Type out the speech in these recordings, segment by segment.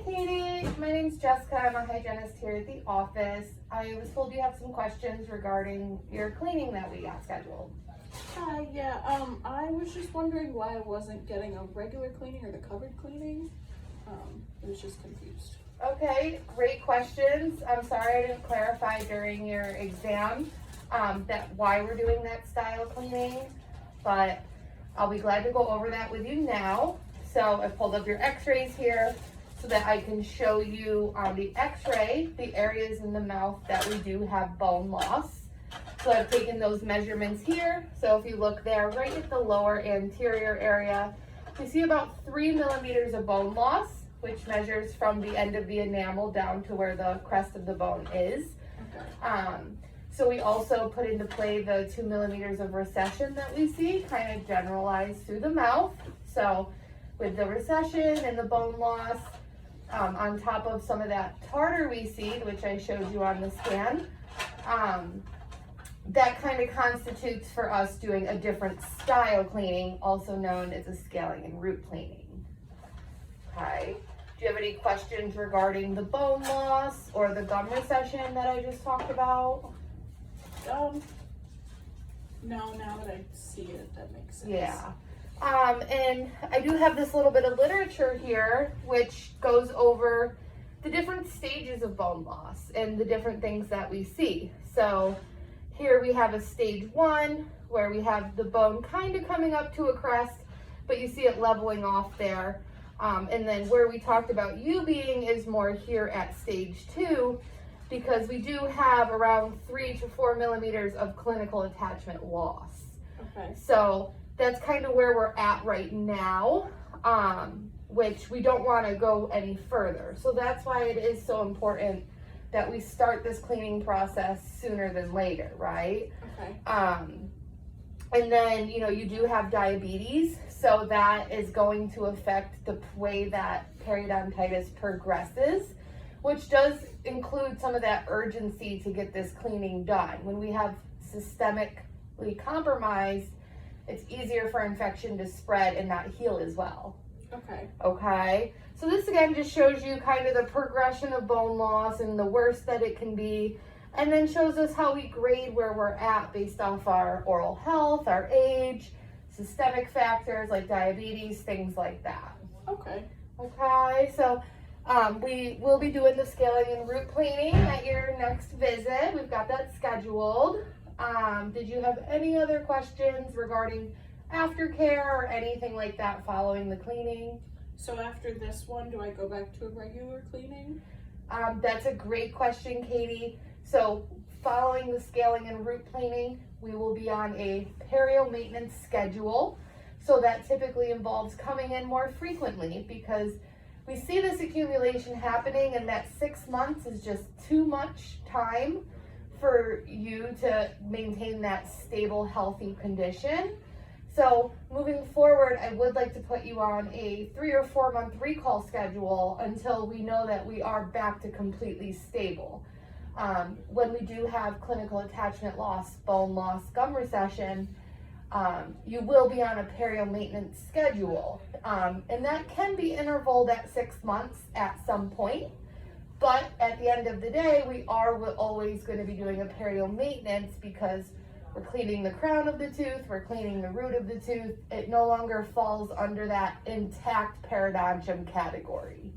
Katie, my name's Jessica. I'm a hygienist here at the office. I was told you have some questions regarding your cleaning that we got scheduled. Hi, yeah, I was just wondering why I wasn't getting a regular cleaning or the covered cleaning. I was just confused. Okay, great questions. I'm sorry I didn't clarify during your exam that why we're doing that style cleaning, but I'll be glad to go over that with you now. So I pulled up your x-rays here so that I can show you on the x-ray the areas in the mouth that we do have bone loss. So I've taken those measurements here. So if you look there, right at the lower anterior area, we see about 3 millimeters of bone loss, which measures from the end of the enamel down to where the crest of the bone is. Okay. So we also put into play the 2 millimeters of recession that we see, kind of generalized through the mouth. So with the recession and the bone loss, on top of some of that tartar we see, which I showed you on the scan, that kind of constitutes for us doing a different style cleaning, also known as a scaling and root cleaning. Okay. Do you have any questions regarding the bone loss or the gum recession that I just talked about? No, now that I see it, that makes sense. Yeah. And I do have this little bit of literature here, which goes over the different stages of bone loss and the different things that we see. So here we have a stage 1 where we have the bone kind of coming up to a crest, but you see it leveling off there. And then where we talked about you being is more here at stage 2, because we do have around 3 to 4 millimeters of clinical attachment loss. Okay. So that's kind of where we're at right now, which we don't want to go any further. So that's why it is so important that we start this cleaning process sooner than later, right? Okay. And then, you know, you do have diabetes, so that is going to affect the way that periodontitis progresses, which does include some of that urgency to get this cleaning done. When we have systemically compromised, it's easier for infection to spread and not heal as well. Okay. Okay, so this again just shows you kind of the progression of bone loss and the worst that it can be, and then shows us how we grade where we're at based off our oral health, our age, systemic factors like diabetes, things like that. Okay. Okay, so we will be doing the scaling and root cleaning at your next visit. We've got that scheduled. Did you have any other questions regarding aftercare or anything like that following the cleaning? So after this one, do I go back to a regular cleaning? That's a great question, Katie. So following the scaling and root cleaning, we will be on a perio maintenance schedule. So that typically involves coming in more frequently, because we see this accumulation happening, and that 6 months is just too much time for you to maintain that stable, healthy condition. So moving forward, I would like to put you on a 3 or 4 month recall schedule until we know that we are back to completely stable. When we do have clinical attachment loss, bone loss, gum recession, you will be on a perio maintenance schedule. And that can be intervaled at 6 months at some point. But at the end of the day, we are always going to be doing a perio maintenance, because we're cleaning the crown of the tooth, we're cleaning the root of the tooth. It no longer falls under that intact periodontium category.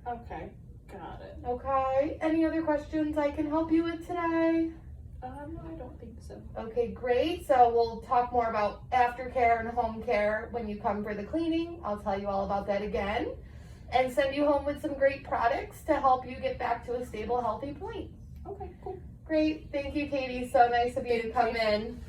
Okay, got it. Okay, any other questions I can help you with today? I don't think so. Okay, great. So we'll talk more about aftercare and home care when you come for the cleaning. I'll tell you all about that again, and send you home with some great products to help you get back to a stable, healthy point. Okay, cool. Great. Thank you, Katie. So nice of you to come in.